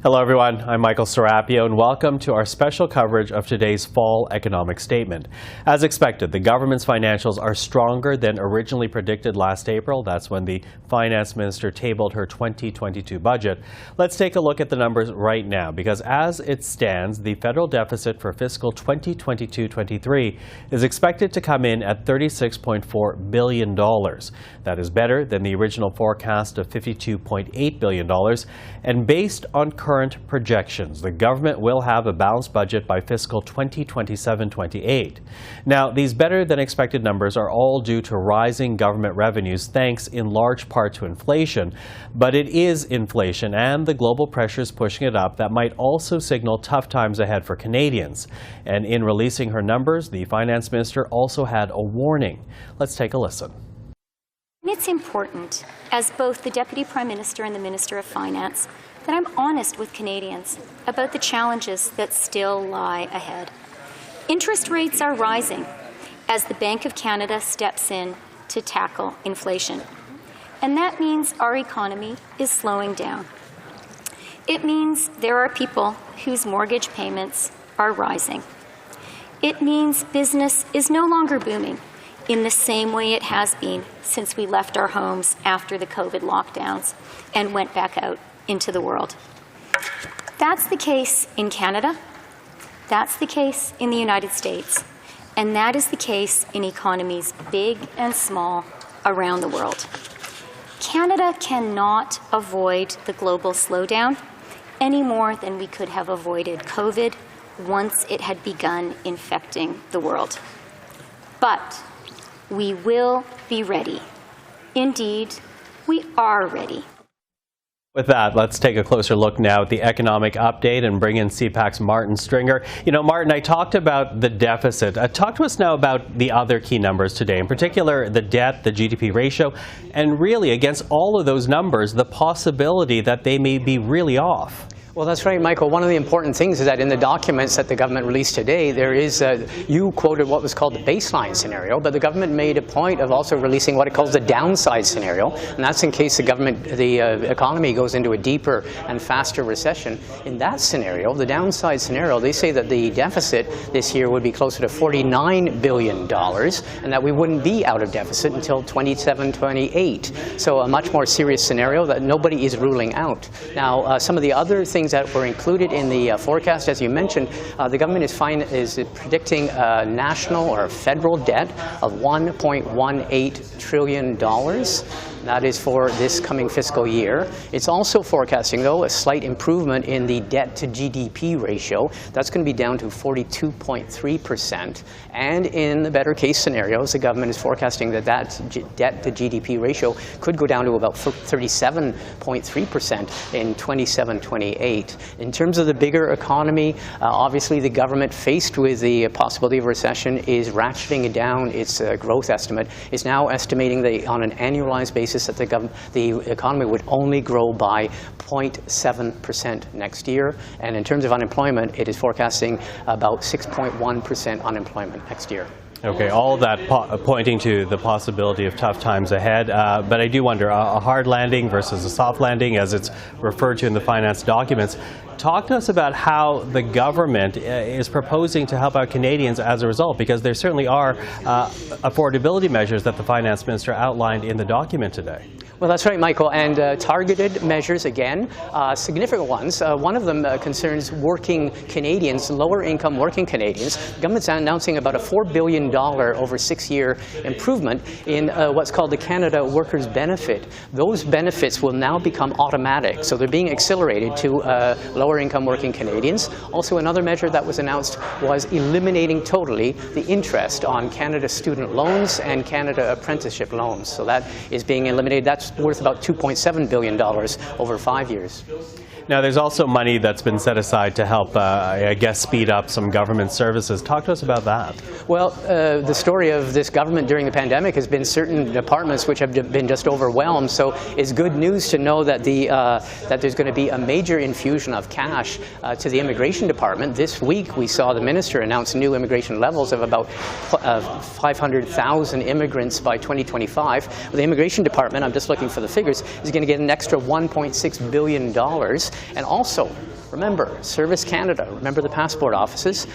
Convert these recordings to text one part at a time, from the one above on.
Hello everyone, I'm Michael Serapio and welcome to our special coverage of today's fall economic statement. As expected, the government's financials are stronger than originally predicted last April. That's when the finance minister tabled her 2022 budget. Let's take a look at the numbers right now because as it stands, the federal deficit for fiscal 2022-23 is expected to come in at $36.4 billion. That is better than the original forecast of $52.8 billion, and based on current projections, the government will have a balanced budget by fiscal 2027-28. Now, these better than expected numbers are all due to rising government revenues thanks in large part to inflation, but it is inflation and the global pressures pushing it up that might also signal tough times ahead for Canadians. And in releasing her numbers, the finance minister also had a warning. Let's take a listen. It's important, as both the Deputy Prime Minister and the Minister of Finance, that I'm honest with Canadians about the challenges that still lie ahead. Interest rates are rising as the Bank of Canada steps in to tackle inflation. And that means our economy is slowing down. It means there are people whose mortgage payments are rising. It means business is no longer booming in the same way it has been since we left our homes after the COVID lockdowns and went back out into the world. That's the case in Canada, that's the case in the United States, and that is the case in economies big and small around the world. Canada cannot avoid the global slowdown any more than we could have avoided COVID once it had begun infecting the world. But we will be ready. Indeed, we are ready. With that, let's take a closer look now at the economic update and bring in CPAC's Martin Stringer. You know, Martin, I talked about the deficit. Talk to us now about the other key numbers today, in particular the debt, the GDP ratio, and really against all of those numbers, the possibility that they may be really off. Well, that's right, Michael. One of the important things is that in the documents that the government released today, there is, you quoted what was called the baseline scenario, but the government made a point of also releasing what it calls the downside scenario, and that's in case the economy goes into a deeper and faster recession. In that scenario, the downside scenario, they say that the deficit this year would be closer to $49 billion, and that we wouldn't be out of deficit until 27-28. So a much more serious scenario that nobody is ruling out. Now, some of the other things that were included in the forecast, as you mentioned, the government is predicting national or federal debt of $1.18 trillion. That is for this coming fiscal year. It's also forecasting, though, a slight improvement in the debt to GDP ratio. That's going to be down to 42.3%. And in the better case scenarios, the government is forecasting that debt to GDP ratio could go down to about 37.3% in 27-28. In terms of the bigger economy, obviously the government, faced with the possibility of recession, is ratcheting down its growth estimate. It's now estimating that on an annualized basis that the economy would only grow by 0.7% next year. And in terms of unemployment, it is forecasting about 6.1% unemployment next year. Okay, all of that pointing to the possibility of tough times ahead. But I do wonder, a hard landing versus a soft landing, as it's referred to in the finance documents. Talk to us about how the government is proposing to help out Canadians as a result, because there certainly are affordability measures that the finance minister outlined in the document today. Well, that's right, Michael, and targeted measures, again, significant ones. One of them concerns working Canadians, lower-income working Canadians. The government's announcing about a $4 billion over 6-year improvement in what's called the Canada Workers' Benefit. Those benefits will now become automatic, so they're being accelerated to lower-income working Canadians. Also, another measure that was announced was eliminating totally the interest on Canada student loans and Canada apprenticeship loans. So that is being eliminated. That's worth about $2.7 billion over 5 years. Now, there's also money that's been set aside to help, I guess, speed up some government services. Talk to us about that. Well, the story of this government during the pandemic has been certain departments which have been just overwhelmed. So it's good news to know that that there's going to be a major infusion of cash to the immigration department. This week, we saw the minister announce new immigration levels of about 500,000 immigrants by 2025. The immigration department, I'm just looking for the figures, is going to get an extra $1.6 billion. And also, remember, Service Canada, remember the passport offices,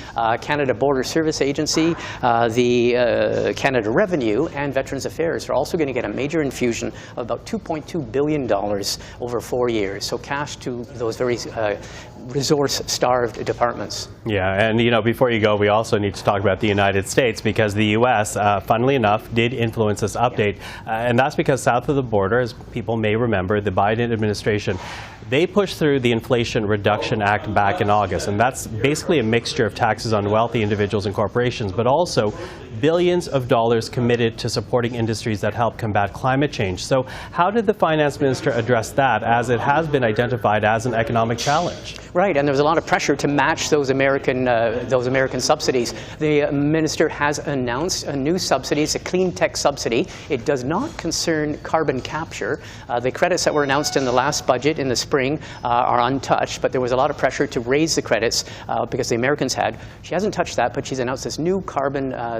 Canada Border Service Agency, the Canada Revenue, and Veterans Affairs are also going to get a major infusion of about $2.2 billion over 4 years. So cash to those very resource-starved departments. Yeah, and before you go, we also need to talk about the United States, because the U.S., funnily enough, did influence this update. And that's because south of the border, as people may remember, the Biden administration, they pushed through the Inflation Reduction Act back in August. And that's basically a mixture of taxes on wealthy individuals and corporations, but also billions of dollars committed to supporting industries that help combat climate change. So how did the finance minister address that, as it has been identified as an economic challenge? Right, and there was a lot of pressure to match those American subsidies. The minister has announced a new subsidy. It's a clean tech subsidy. It does not concern carbon capture. The credits that were announced in the last budget in the spring are untouched, but there was a lot of pressure to raise the credits because the Americans had. She hasn't touched that, but she's announced this new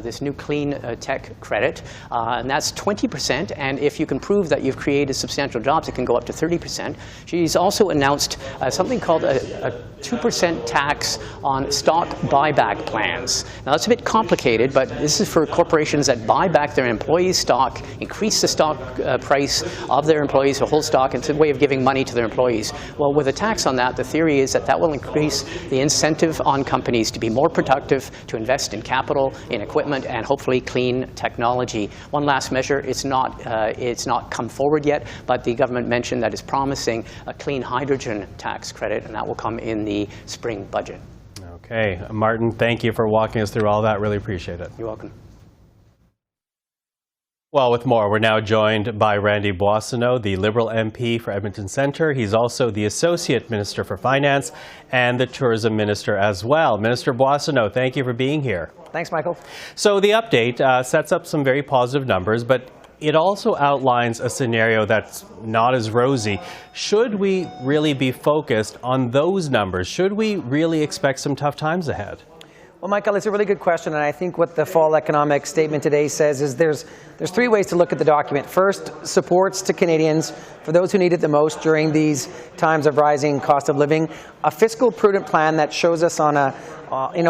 this new clean tech credit, and that's 20%, and if you can prove that you've created substantial jobs, it can go up to 30%. She's also announced something called a 2% tax on stock buyback plans. Now that's a bit complicated, but this is for corporations that buy back their employees' stock, increase the stock price of their employees, the whole stock. It's a way of giving money to their employees. Well, with a tax on that, the theory is that that will increase the incentive on companies to be more productive, to invest in capital, in equipment, and hopefully clean technology. One last measure, it's not come forward yet, but the government mentioned that it's promising a clean hydrogen tax credit, and that will come in the spring budget. Okay. Martin, thank you for walking us through all that. Really appreciate it. You're welcome. Well, with more, we're now joined by Randy Boissonnault, the Liberal MP for Edmonton Centre. He's also the Associate Minister for Finance and the Tourism Minister as well. Minister Boissonnault, thank you for being here. Thanks, Michael. So the update sets up some very positive numbers, but it also outlines a scenario that's not as rosy. Should we really be focused on those numbers? Should we really expect some tough times ahead? Well, Michael, it's a really good question, and I think what the fall economic statement today says is there's three ways to look at the document. First, supports to Canadians for those who need it the most during these times of rising cost of living. A fiscal prudent plan that shows us on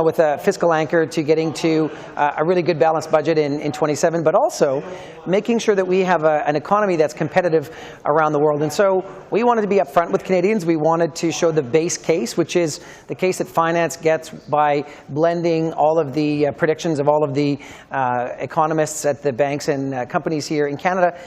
with a fiscal anchor to getting to a really good balanced budget in 27, but also making sure that we have an economy that's competitive around the world. And so we wanted to be upfront with Canadians. We wanted to show the base case, which is the case that finance gets by blending all of the predictions of all of the economists at the banks and companies here in Canada.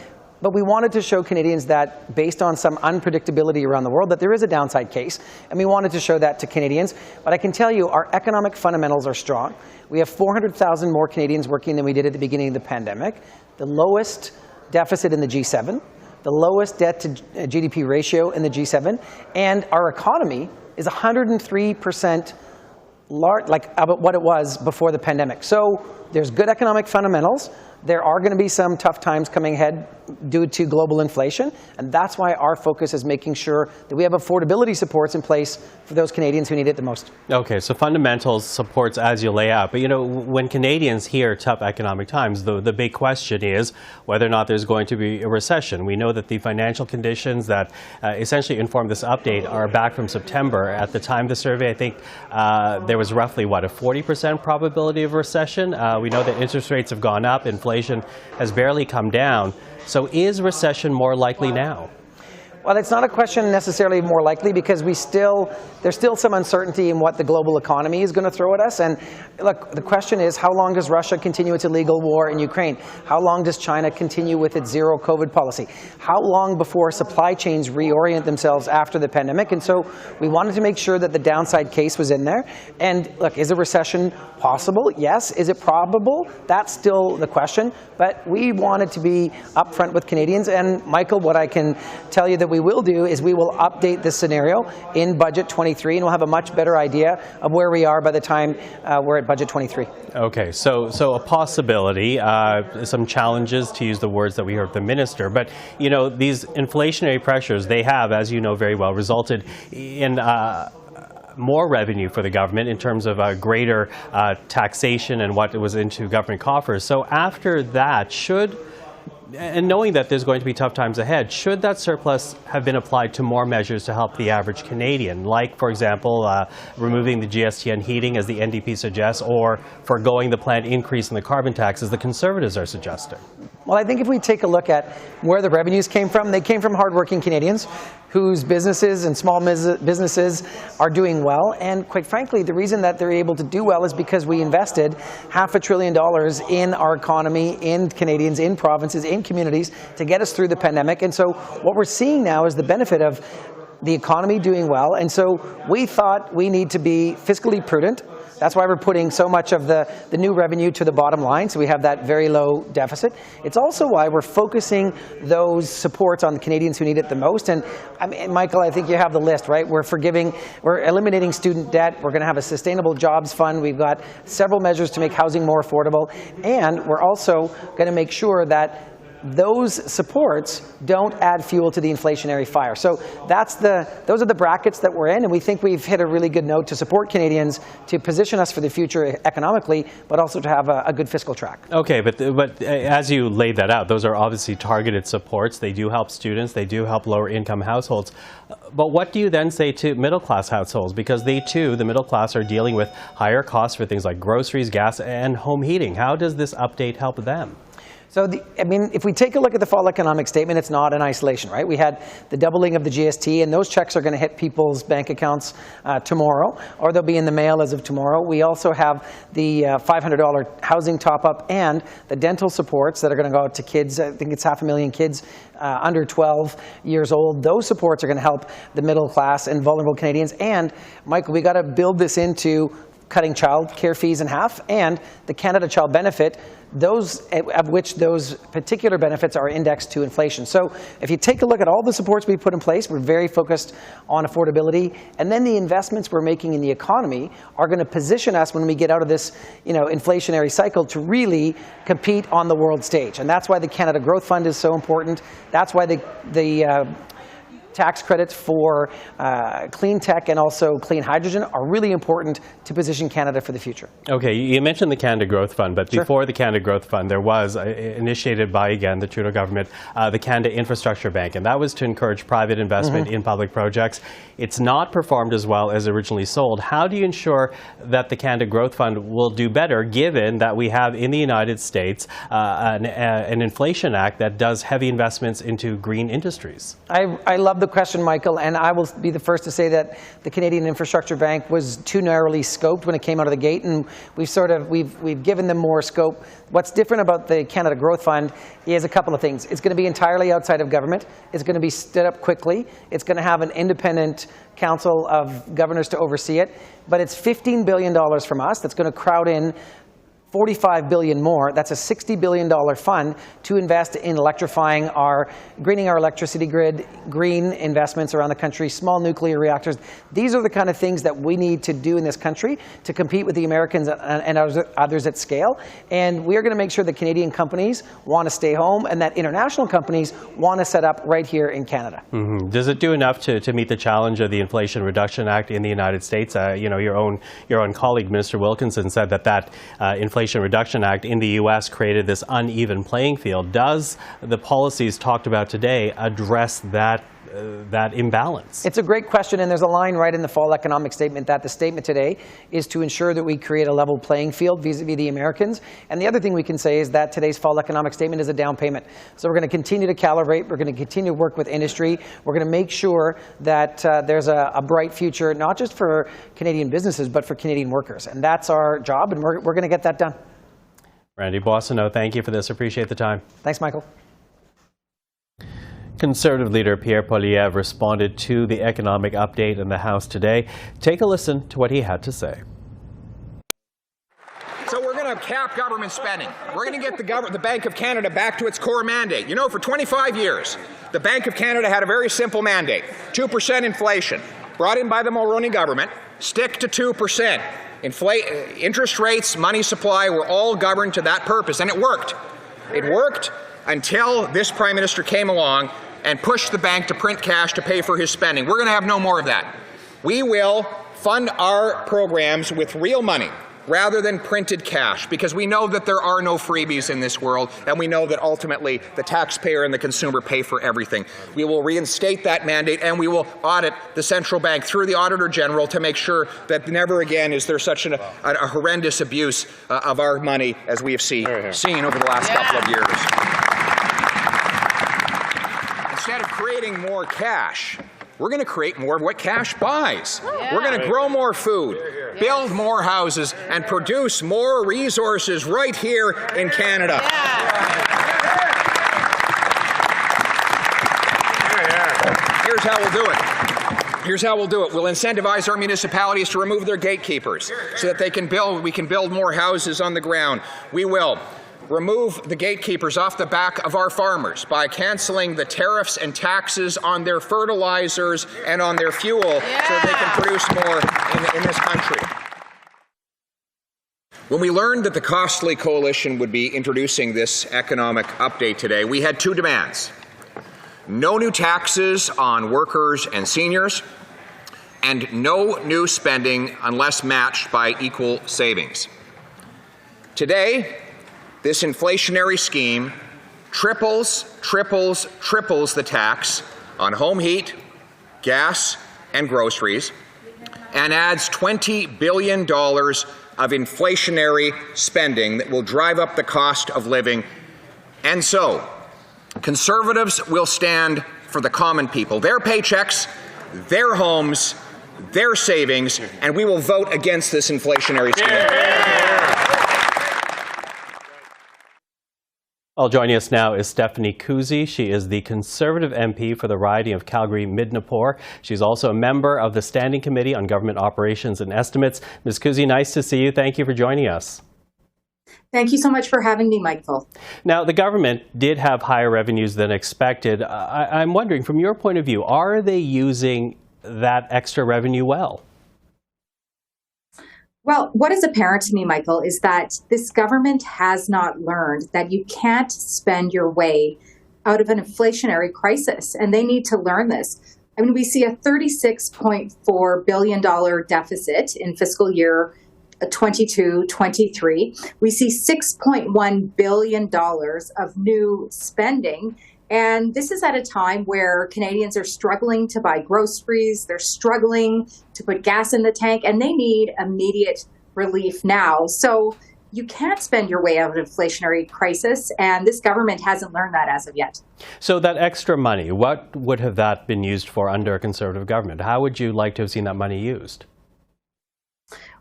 But we wanted to show Canadians that, based on some unpredictability around the world, that there is a downside case. And we wanted to show that to Canadians. But I can tell you, our economic fundamentals are strong. We have 400,000 more Canadians working than we did at the beginning of the pandemic. The lowest deficit in the G7. The lowest debt to GDP ratio in the G7. And our economy is 103% about what it was before the pandemic. So there's good economic fundamentals. There are going to be some tough times coming ahead due to global inflation, and that's why our focus is making sure that we have affordability supports in place for those Canadians who need it the most. Okay, so fundamentals supports as you lay out, but when Canadians hear tough economic times, the big question is whether or not there's going to be a recession. We know that the financial conditions that essentially inform this update are back from September. At the time of the survey, I think there was roughly, a 40% probability of recession. We know that interest rates have gone up, inflation has barely come down. So is recession more likely now? Well, it's not a question necessarily more likely, because there's still some uncertainty in what the global economy is going to throw at us. And look, the question is, how long does Russia continue its illegal war in Ukraine? How long does China continue with its zero COVID policy? How long before supply chains reorient themselves after the pandemic? And so we wanted to make sure that the downside case was in there. And look, is a recession possible? Yes. Is it probable? That's still the question. But we wanted to be upfront with Canadians. And Michael, what I can tell you that we will do is we will update this scenario in Budget 23, and we'll have a much better idea of where we are by the time we're at Budget 23. Okay, so a possibility, some challenges, to use the words that we heard from the minister, but these inflationary pressures, they have, as you know very well, resulted in more revenue for the government in terms of greater taxation and what was into government coffers. So after that, should And knowing that there's going to be tough times ahead, should that surplus have been applied to more measures to help the average Canadian, like, for example, removing the GST on heating, as the NDP suggests, or foregoing the planned increase in the carbon tax, as the Conservatives are suggesting? Well, I think if we take a look at where the revenues came from, they came from hardworking Canadians whose businesses and small businesses are doing well. And quite frankly, the reason that they're able to do well is because we invested $500 billion in our economy, in Canadians, in provinces, in communities to get us through the pandemic. And so what we're seeing now is the benefit of the economy doing well. And so we thought we need to be fiscally prudent. That's why we're putting so much of the new revenue to the bottom line, so we have that very low deficit. It's also why we're focusing those supports on the Canadians who need it the most. And I mean, Michael, I think you have the list, right? We're eliminating student debt. We're going to have a sustainable jobs fund. We've got several measures to make housing more affordable. And we're also going to make sure that those supports don't add fuel to the inflationary fire. So those are the brackets that we're in, and we think we've hit a really good note to support Canadians, to position us for the future economically, but also to have a good fiscal track. Okay, but as you laid that out, those are obviously targeted supports. They do help students. They do help lower income households. But what do you then say to middle class households? Because they too, the middle class, are dealing with higher costs for things like groceries, gas, and home heating. How does this update help them? So, if we take a look at the fall economic statement, it's not in isolation, right? We had the doubling of the GST, and those checks are going to hit people's bank accounts tomorrow, or they'll be in the mail as of tomorrow. We also have the $500 housing top-up and the dental supports that are going to go out to kids. I think it's 500,000 kids under 12 years old. Those supports are going to help the middle class and vulnerable Canadians. And, Michael, we got to build this into cutting child care fees in half, and the Canada Child Benefit, those of which those particular benefits are indexed to inflation. So if you take a look at all the supports we put in place, we're very focused on affordability, and then the investments we're making in the economy are going to position us when we get out of this, inflationary cycle to really compete on the world stage. And that's why the Canada Growth Fund is so important. That's why the tax credits for clean tech and also clean hydrogen are really important to position Canada for the future. Okay, you mentioned the Canada Growth Fund, but Sure. Before the Canada Growth Fund, there was, initiated by, again, the Trudeau government, the Canada Infrastructure Bank, and that was to encourage private investment in public projects. It's not performed as well as originally sold. How do you ensure that the Canada Growth Fund will do better, given that we have in the United States an Inflation Act that does heavy investments into green industries? I love the question, Michael, and I will be the first to say that the Canadian Infrastructure Bank was too narrowly scoped when it came out of the gate, and we've given them more scope. What's different about the Canada Growth Fund is a couple of things. It's going to be entirely outside of government. It's going to be stood up quickly. It's going to have an independent council of governors to oversee it, but it's $15 billion from us that's going to crowd in $45 billion more. That's a $60 billion fund to invest in greening our electricity grid, green investments around the country, small nuclear reactors. These are the kind of things that we need to do in this country to compete with the Americans and others at scale. And we are going to make sure that Canadian companies want to stay home and that international companies want to set up right here in Canada. Mm-hmm. Does it do enough to meet the challenge of the Inflation Reduction Act in the United States? Your own colleague, Minister Wilkinson, said that Inflation Reduction Act in the U.S. created this uneven playing field. Does the policies talked about today address that imbalance? It's a great question, and there's a line right in the fall economic statement that the statement today is to ensure that we create a level playing field vis-a-vis the Americans. And the other thing we can say is that today's fall economic statement is a down payment. So we're going to continue to calibrate. We're going to continue to work with industry. We're going to make sure that there's a bright future, not just for Canadian businesses, but for Canadian workers. And that's our job, and we're going to get that done. Randy Boissonnault, thank you for this. Appreciate the time. Thanks, Michael. Conservative leader Pierre Poilievre responded to the economic update in the House today. Take a listen to what he had to say. So we're going to cap government spending. We're going to get the Bank of Canada back to its core mandate. For 25 years, the Bank of Canada had a very simple mandate: 2% inflation, brought in by the Mulroney government. Stick to 2%. Interest rates, money supply were all governed to that purpose, and it worked. It worked until this Prime Minister came along and pushed the bank to print cash to pay for his spending. We're going to have no more of that. We will fund our programs with real money. rather than printed cash, because we know that there are no freebies in this world, and we know that ultimately the taxpayer and the consumer pay for everything. We will reinstate that mandate, and we will audit the central bank through the Auditor General to make sure that never again is there such a horrendous abuse of our money as we have seen over the last couple of years. Instead of creating more cash, we're going to create more of what cash buys. We're going to grow more food, build more houses, and produce more resources right here in Canada. Here's how we'll do it. Here's how we'll do it. We'll incentivize our municipalities to remove their gatekeepers so that we can build more houses on the ground. We will remove the gatekeepers off the back of our farmers by canceling the tariffs and taxes on their fertilizers and on their fuel so that they can produce more in this country. When we learned that the Costly Coalition would be introducing this economic update today, we had two demands: no new taxes on workers and seniors, and no new spending unless matched by equal savings. Today, this inflationary scheme triples the tax on home heat, gas, and groceries, and adds $20 billion of inflationary spending that will drive up the cost of living. And so, Conservatives will stand for the common people, their paychecks, their homes, their savings, and we will vote against this inflationary scheme. Well, joining us now is Stephanie Kuzy. She is the Conservative MP for the riding of Calgary-Midnapore. She's also a member of the Standing Committee on Government Operations and Estimates. Ms. Kuzy, nice to see you. Thank you for joining us. Thank you so much for having me, Michael. Now, the government did have higher revenues than expected. I'm wondering, from your point of view, are they using that extra revenue well? Well, what is apparent to me, Michael, is that this government has not learned that you can't spend your way out of an inflationary crisis, and they need to learn this. I mean, we see a $36.4 billion deficit in fiscal year 22-23. We see $6.1 billion of new spending. And this is at a time where Canadians are struggling to buy groceries, they're struggling to put gas in the tank, and they need immediate relief now. So you can't spend your way out of an inflationary crisis, and this government hasn't learned that as of yet. So that extra money, what would have that been used for under a Conservative government? How would you like to have seen that money used?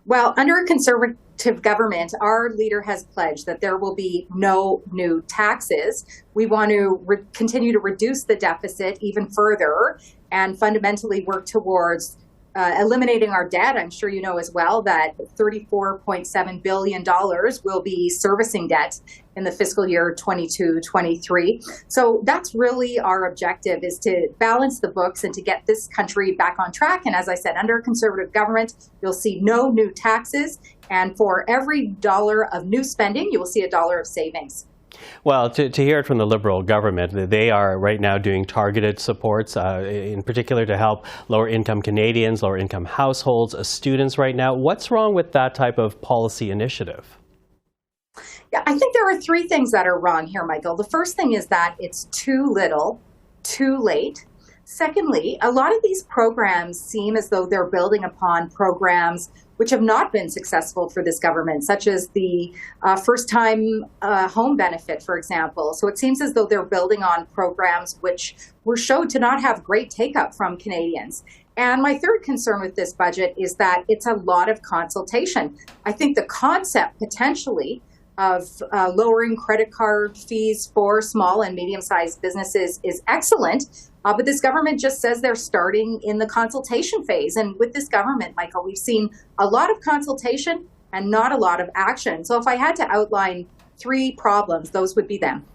Well, under a Conservative government, our leader has pledged that there will be no new taxes. We want to continue to reduce the deficit even further and fundamentally work towards eliminating our debt. I'm sure you know as well that $34.7 billion will be servicing debt in the fiscal year 22-23. So that's really our objective, is to balance the books and to get this country back on track. And as I said, under a Conservative government, you'll see no new taxes. And for every dollar of new spending, you will see a dollar of savings. Well, to hear it from the Liberal government, they are right now doing targeted supports, in particular to help lower-income Canadians, lower-income households, students right now. What's wrong with that type of policy initiative? Yeah, I think there are three things that are wrong here, Michael. The first thing is that it's too little, too late. Secondly, a lot of these programs seem as though they're building upon programs which have not been successful for this government, such as the first-time home benefit, for example. So it seems as though they're building on programs which were shown to not have great take-up from Canadians. And my third concern with this budget is that it's a lot of consultation. I think the concept potentially of lowering credit card fees for small and medium-sized businesses is excellent. But this government just says they're starting in the consultation phase. And with this government, Michael, we've seen a lot of consultation and not a lot of action. So if I had to outline three problems, those would be them.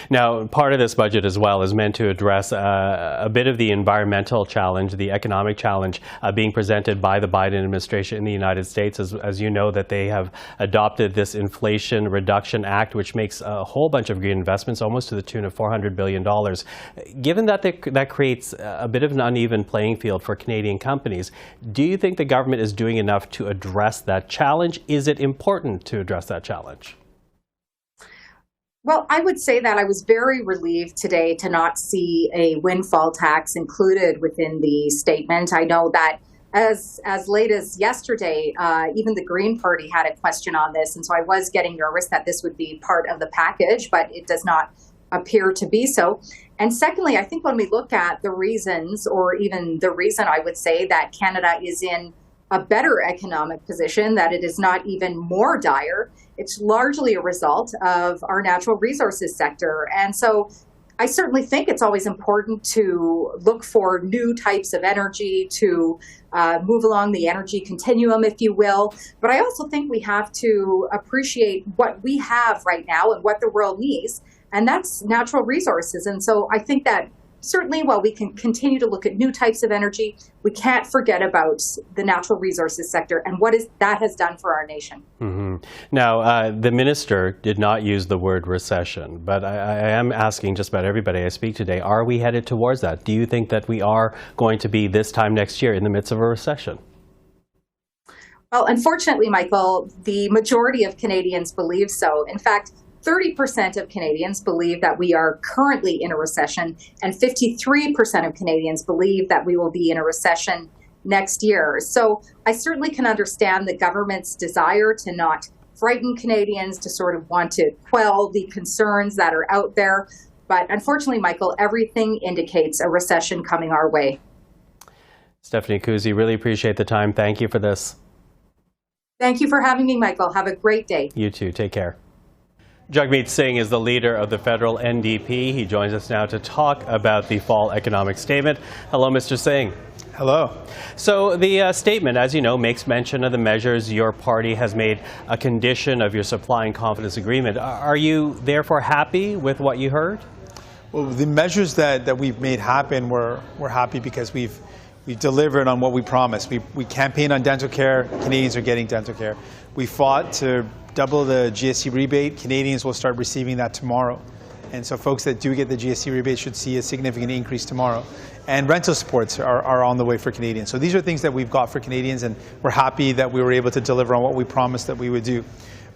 Now, part of this budget as well is meant to address a bit of the environmental challenge, the economic challenge being presented by the Biden administration in the United States. As you know, that they have adopted this Inflation Reduction Act, which makes a whole bunch of green investments, almost to the tune of $400 billion. Given that that creates a bit of an uneven playing field for Canadian companies, do you think the government is doing enough to address that challenge? Is it important to address that challenge? Well, I would say that I was very relieved today to not see a windfall tax included within the statement. I know that as late as yesterday, even the Green Party had a question on this, and so I was getting nervous that this would be part of the package, but it does not appear to be so. And secondly, I think when we look at the reasons, or even the reason I would say that Canada is in a better economic position, that it is not even more dire, it's largely a result of our natural resources sector. And so I certainly think it's always important to look for new types of energy, to move along the energy continuum, if you will. But I also think we have to appreciate what we have right now and what the world needs, and that's natural resources. And so I think that certainly, while we can continue to look at new types of energy, we can't forget about the natural resources sector and what that has done for our nation. Now, the minister did not use the word recession, but I am asking just about everybody I speak today, are we headed towards that? Do you think that we are going to be this time next year in the midst of a recession? Well, unfortunately, Michael, the majority of Canadians believe so. In fact, 30% of Canadians believe that we are currently in a recession, and 53% of Canadians believe that we will be in a recession next year. So I certainly can understand the government's desire to not frighten Canadians, to sort of want to quell the concerns that are out there. But unfortunately, Michael, everything indicates a recession coming our way. Stephanie Kuzy, really appreciate the time. Thank you for this. Thank you for having me, Michael. Have a great day. You too. Take care. Jagmeet Singh is the leader of the federal NDP. He joins us now to talk about the fall economic statement. Hello, Mr. Singh. Hello. So the statement, as you know, makes mention of the measures your party has made a condition of your supply and confidence agreement. Are you therefore happy with what you heard? Well, the measures that we've made happen, we're happy because we've delivered on what we promised. We campaigned on dental care. Canadians are getting dental care. We fought to double the GST rebate. Canadians will start receiving that tomorrow. And so folks that do get the GST rebate should see a significant increase tomorrow. And rental supports are on the way for Canadians. So these are things that we've got for Canadians, and we're happy that we were able to deliver on what we promised that we would do.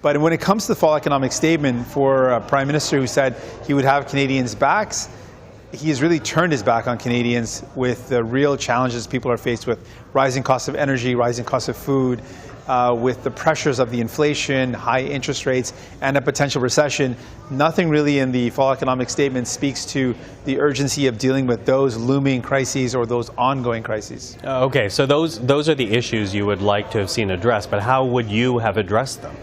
But when it comes to the fall economic statement, for a Prime Minister who said he would have Canadians' backs, he has really turned his back on Canadians with the real challenges people are faced with: rising costs of energy, rising costs of food, with the pressures of the inflation, high interest rates, and a potential recession. Nothing really in the fall economic statement speaks to the urgency of dealing with those looming crises or those ongoing crises. Okay, so those are the issues you would like to have seen addressed, but how would you have addressed them?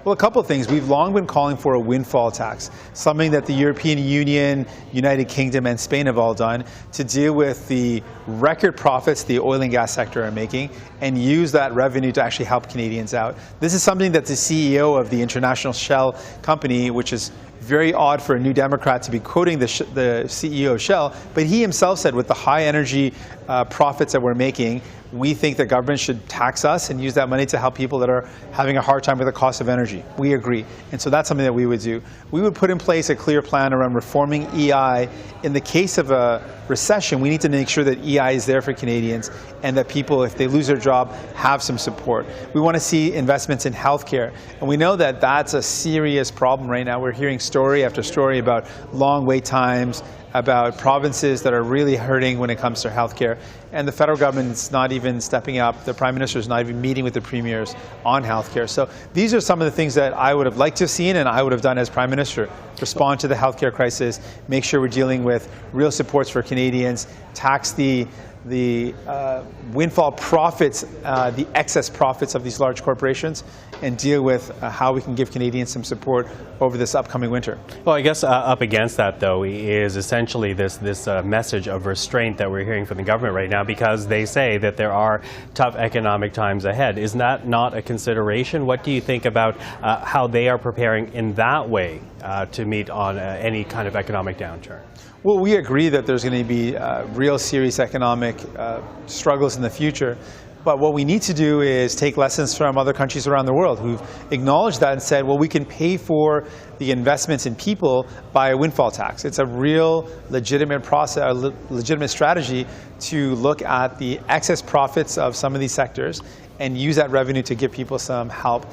Well, a couple of things. We've long been calling for a windfall tax, something that the European Union, United Kingdom, and Spain have all done to deal with the record profits the oil and gas sector are making and use that revenue to actually help Canadians out. This is something that the CEO of the international Shell company, which is very odd for a New Democrat to be quoting the CEO of Shell, but he himself said with the high energy profits that we're making, we think that government should tax us and use that money to help people that are having a hard time with the cost of energy. We agree. And so that's something that we would do. We would put in place a clear plan around reforming EI. In the case of a recession, we need to make sure that EI is there for Canadians and that people, if they lose their job, have some support. We want to see investments in healthcare. And we know that that's a serious problem right now. We're hearing story after story about long wait times, about provinces that are really hurting when it comes to healthcare. And the federal government's not even stepping up. The Prime Minister is not even meeting with the premiers on healthcare. So these are some of the things that I would have liked to have seen and I would have done as Prime Minister. Respond to the healthcare crisis, make sure we're dealing with real supports for Canadians, tax the the windfall profits, the excess profits of these large corporations, and deal with how we can give Canadians some support over this upcoming winter. Well, I guess up against that, though, is essentially this message of restraint that we're hearing from the government right now, because they say that there are tough economic times ahead. Is that not a consideration? What do you think about how they are preparing in that way to meet on any kind of economic downturn? Well, we agree that there's going to be real serious economic struggles in the future. But what we need to do is take lessons from other countries around the world who've acknowledged that and said, well, we can pay for the investments in people by a windfall tax. It's a real legitimate process, a legitimate strategy to look at the excess profits of some of these sectors and use that revenue to give people some help.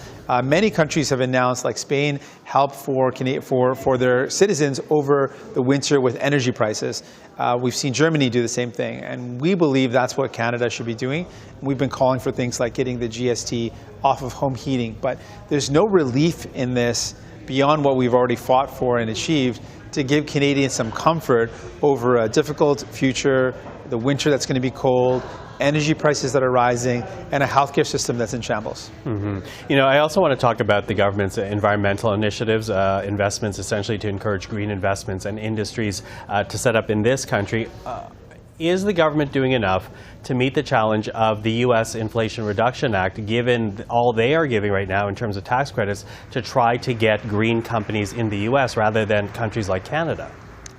Many countries have announced, like Spain, help for their citizens over the winter with energy prices. We've seen Germany do the same thing, and we believe that's what Canada should be doing. We've been calling for things like getting the GST off of home heating, but there's no relief in this beyond what we've already fought for and achieved to give Canadians some comfort over a difficult future, the winter that's going to be cold, energy prices that are rising, and a healthcare system that's in shambles. Mm-hmm. You know, I also want to talk about the government's environmental initiatives, investments essentially to encourage green investments and industries to set up in this country. Is the government doing enough to meet the challenge of the U.S. Inflation Reduction Act, given all they are giving right now in terms of tax credits, to try to get green companies in the U.S. rather than countries like Canada?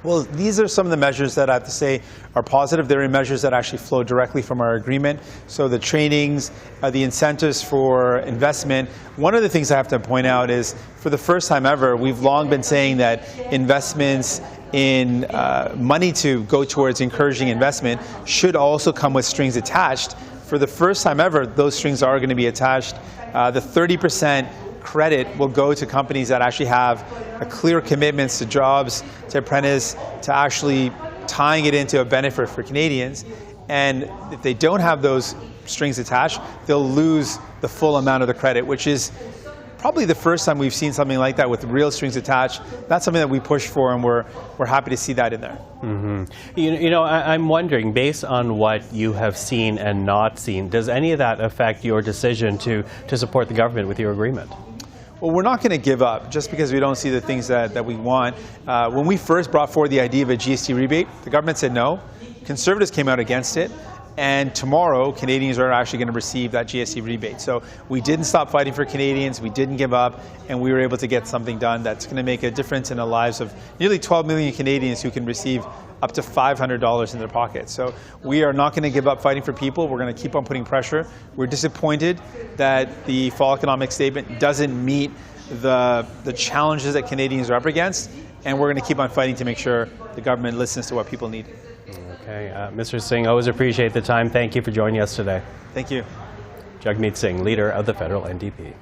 Well, these are some of the measures that I have to say are positive. They're measures that actually flow directly from our agreement. So the trainings, the incentives for investment. One of the things I have to point out is, for the first time ever, we've long been saying that investments in money to go towards encouraging investment should also come with strings attached. For the first time ever, those strings are going to be attached. The 30% credit will go to companies that actually have a clear commitments to jobs, to apprentice, to actually tying it into a benefit for Canadians. And if they don't have those strings attached, they'll lose the full amount of the credit, which is probably the first time we've seen something like that with real strings attached. That's something that we push for, and we're happy to see that in there. Mm-hmm. You know, I'm wondering, based on what you have seen and not seen, does any of that affect your decision to support the government with your agreement? Well, we're not going to give up just because we don't see the things that we want. When we first brought forward the idea of a GST rebate, the government said no. Conservatives came out against it. And tomorrow, Canadians are actually going to receive that GST rebate. So we didn't stop fighting for Canadians. We didn't give up. And we were able to get something done that's going to make a difference in the lives of nearly 12 million Canadians who can receive up to $500 in their pocket. So we are not going to give up fighting for people. We're going to keep on putting pressure. We're disappointed that the fall economic statement doesn't meet the challenges that Canadians are up against. And we're going to keep on fighting to make sure the government listens to what people need. Okay, Mr. Singh, always appreciate the time. Thank you for joining us today. Thank you. Jagmeet Singh, leader of the federal NDP.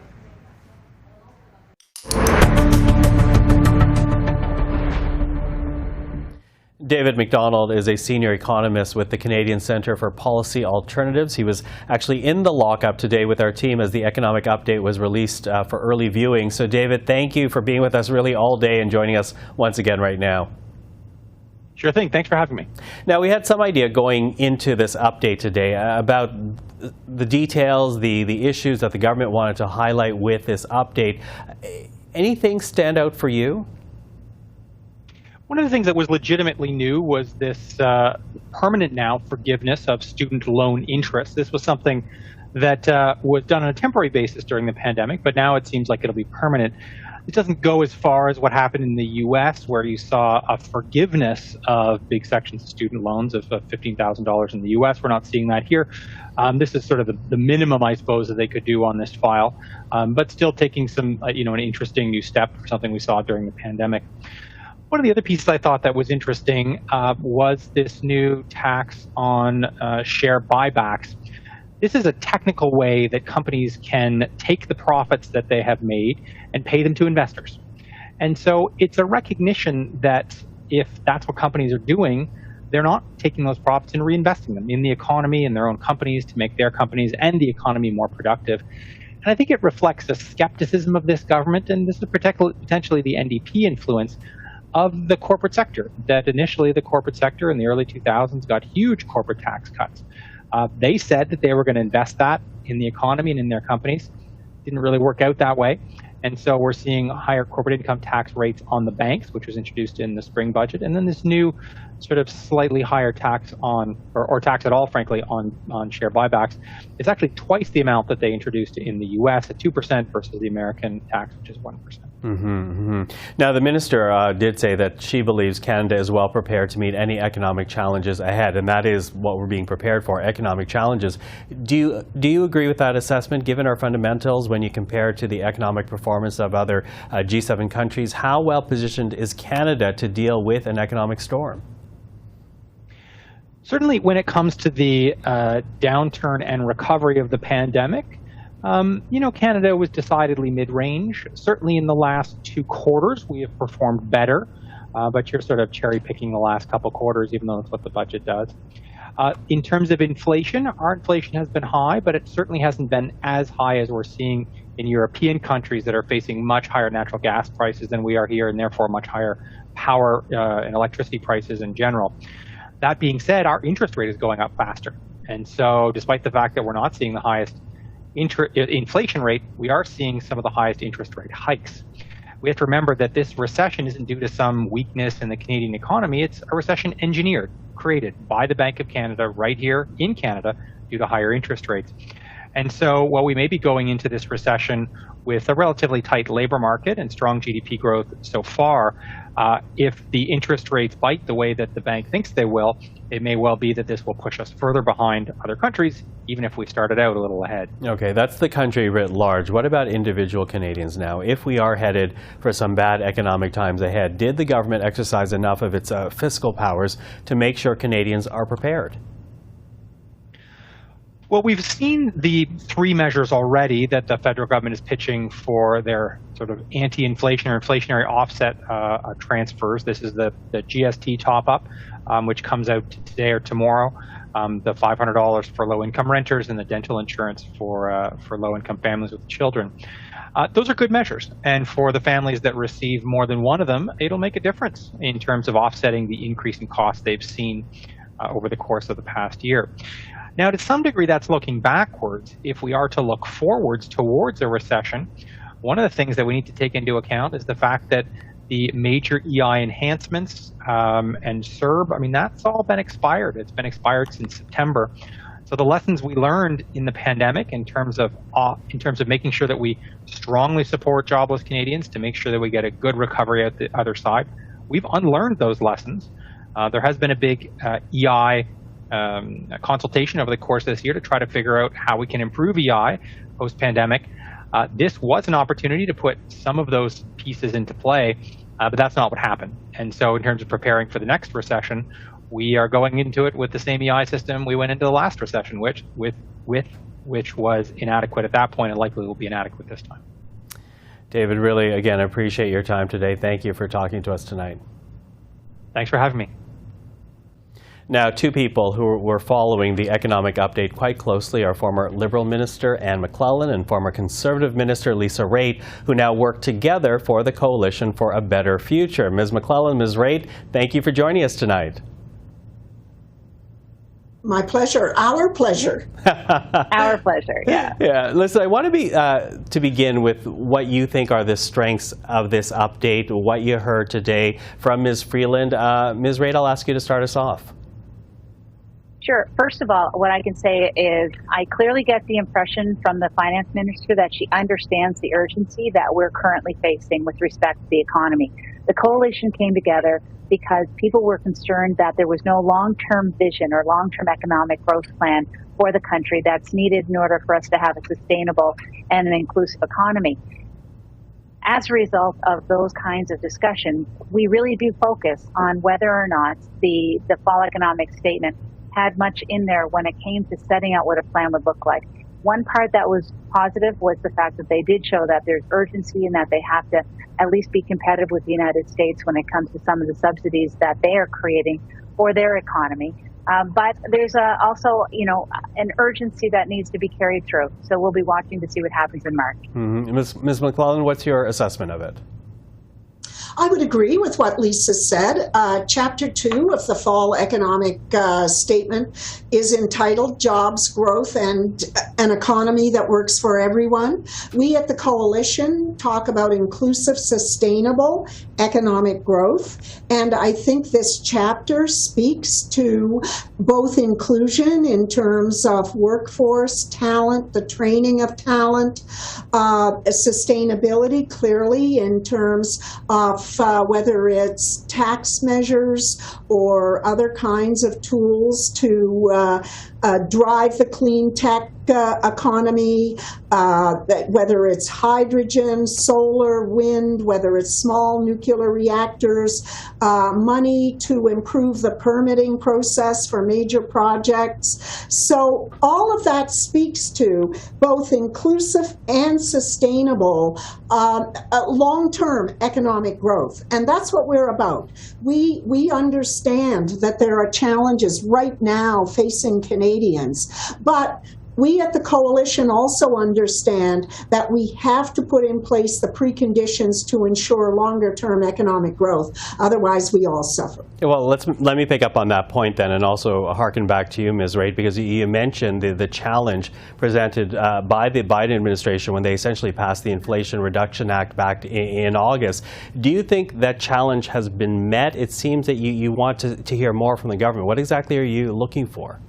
David McDonald is a senior economist with the Canadian Centre for Policy Alternatives. He was actually in the lockup today with our team as the economic update was released for early viewing. So, David, thank you for being with us really all day and joining us once again right now. Sure thing. Thanks for having me. Now, we had some idea going into this update today about the details, the issues that the government wanted to highlight with this update. Anything stand out for you? One of the things that was legitimately new was this permanent now forgiveness of student loan interest. This was something that was done on a temporary basis during the pandemic, but now it seems like it'll be permanent. It doesn't go as far as what happened in the U.S., where you saw a forgiveness of big sections of student loans of $15,000 in the U.S. We're not seeing that here. This is sort of the minimum, I suppose, that they could do on this file, but still taking some, an interesting new step for something we saw during the pandemic. One of the other pieces I thought that was interesting was this new tax on share buybacks. This is a technical way that companies can take the profits that they have made and pay them to investors. And so it's a recognition that if that's what companies are doing, they're not taking those profits and reinvesting them in the economy and their own companies to make their companies and the economy more productive. And I think it reflects a skepticism of this government, and this is potentially the NDP influence, of the corporate sector. That initially the corporate sector in the early 2000s got huge corporate tax cuts. They said that they were going to invest that in the economy and in their companies. Didn't really work out that way. And so we're seeing higher corporate income tax rates on the banks, which was introduced in the spring budget, and then this new sort of slightly higher tax on, or tax at all, frankly, on share buybacks. It's actually twice the amount that they introduced in the U.S. at 2% versus the American tax, which is 1%. Now, the minister did say that she believes Canada is well prepared to meet any economic challenges ahead, and that is what we're being prepared for, economic challenges. Do you agree with that assessment, given our fundamentals, when you compare to the economic performance of other G7 countries? How well positioned is Canada to deal with an economic storm? Certainly when it comes to the downturn and recovery of the pandemic, Canada was decidedly mid-range. Certainly in the last 2 quarters, we have performed better, but you're sort of cherry-picking the last couple quarters, even though that's what the budget does. In terms of inflation, our inflation has been high, but it certainly hasn't been as high as we're seeing in European countries that are facing much higher natural gas prices than we are here, and therefore much higher power and electricity prices in general. That being said, our interest rate is going up faster. And so despite the fact that we're not seeing the highest inflation rate, we are seeing some of the highest interest rate hikes. We have to remember that this recession isn't due to some weakness in the Canadian economy. It's a recession engineered, created by the Bank of Canada right here in Canada due to higher interest rates. And so while we may be going into this recession with a relatively tight labor market and strong GDP growth so far, if the interest rates bite the way that the bank thinks they will, it may well be that this will push us further behind other countries, even if we started out a little ahead. Okay, that's the country writ large. What about individual Canadians now? If we are headed for some bad economic times ahead, did the government exercise enough of its fiscal powers to make sure Canadians are prepared? Well, we've seen the 3 measures already that the federal government is pitching for their sort of anti-inflation or inflationary offset transfers. This is the GST top-up, which comes out today or tomorrow, the $500 for low-income renters, and the dental insurance for low-income families with children. Those are good measures, and for the families that receive more than one of them, it'll make a difference in terms of offsetting the increase in costs they've seen over the course of the past year. Now, to some degree, that's looking backwards. If we are to look forwards towards a recession, one of the things that we need to take into account is the fact that the major EI enhancements and CERB, that's all been expired. It's been expired since September. So the lessons we learned in the pandemic in terms of making sure that we strongly support jobless Canadians to make sure that we get a good recovery at the other side, we've unlearned those lessons. There has been a big EI consultation over the course of this year to try to figure out how we can improve EI post-pandemic. This was an opportunity to put some of those pieces into play, but that's not what happened. And so in terms of preparing for the next recession, we are going into it with the same EI system we went into the last recession, which was inadequate at that point and likely will be inadequate this time. David, really, again, appreciate your time today. Thank you for talking to us tonight. Thanks for having me. Now, 2 people who were following the economic update quite closely are former Liberal Minister Anne McClellan and former Conservative Minister Lisa Raitt, who now work together for the Coalition for a Better Future. Ms. McClellan, Ms. Raitt, thank you for joining us tonight. My pleasure. Our pleasure. Our pleasure, yeah. Yeah. Listen, I want to begin with what you think are the strengths of this update, what you heard today from Ms. Freeland. Ms. Raitt, I'll ask you to start us off. Sure. First of all, what I can say is I clearly get the impression from the finance minister that she understands the urgency that we're currently facing with respect to the economy. The coalition came together because people were concerned that there was no long-term vision or long-term economic growth plan for the country that's needed in order for us to have a sustainable and an inclusive economy. As a result of those kinds of discussions, we really do focus on whether or not the fall economic statement had much in there when it came to setting out what a plan would look like. One part that was positive was the fact that they did show that there's urgency and that they have to at least be competitive with the United States when it comes to some of the subsidies that they are creating for their economy. But there's also, an urgency that needs to be carried through. So we'll be watching to see what happens in March. Ms. McClellan, what's your assessment of it? I would agree with what Lisa said. Chapter 2 of the Fall Economic Statement is entitled Jobs, Growth, and an Economy that Works for Everyone. We at the Coalition talk about inclusive, sustainable economic growth, and I think this chapter speaks to both inclusion in terms of workforce, talent, the training of talent, sustainability clearly in terms of whether it's tax measures or other kinds of tools to drive the clean tech economy, whether it's hydrogen, solar, wind, whether it's small nuclear reactors, money to improve the permitting process for major projects. So all of that speaks to both inclusive and sustainable long-term economic growth. And that's what we're about. We understand that there are challenges right now facing Canadians, but we at the Coalition also understand that we have to put in place the preconditions to ensure longer-term economic growth. Otherwise, we all suffer. Well, let me pick up on that point then, and also harken back to you, Ms. Raitt, because you mentioned the challenge presented by the Biden administration when they essentially passed the Inflation Reduction Act back in August. Do you think that challenge has been met? It seems that you want to hear more from the government. What exactly are you looking for?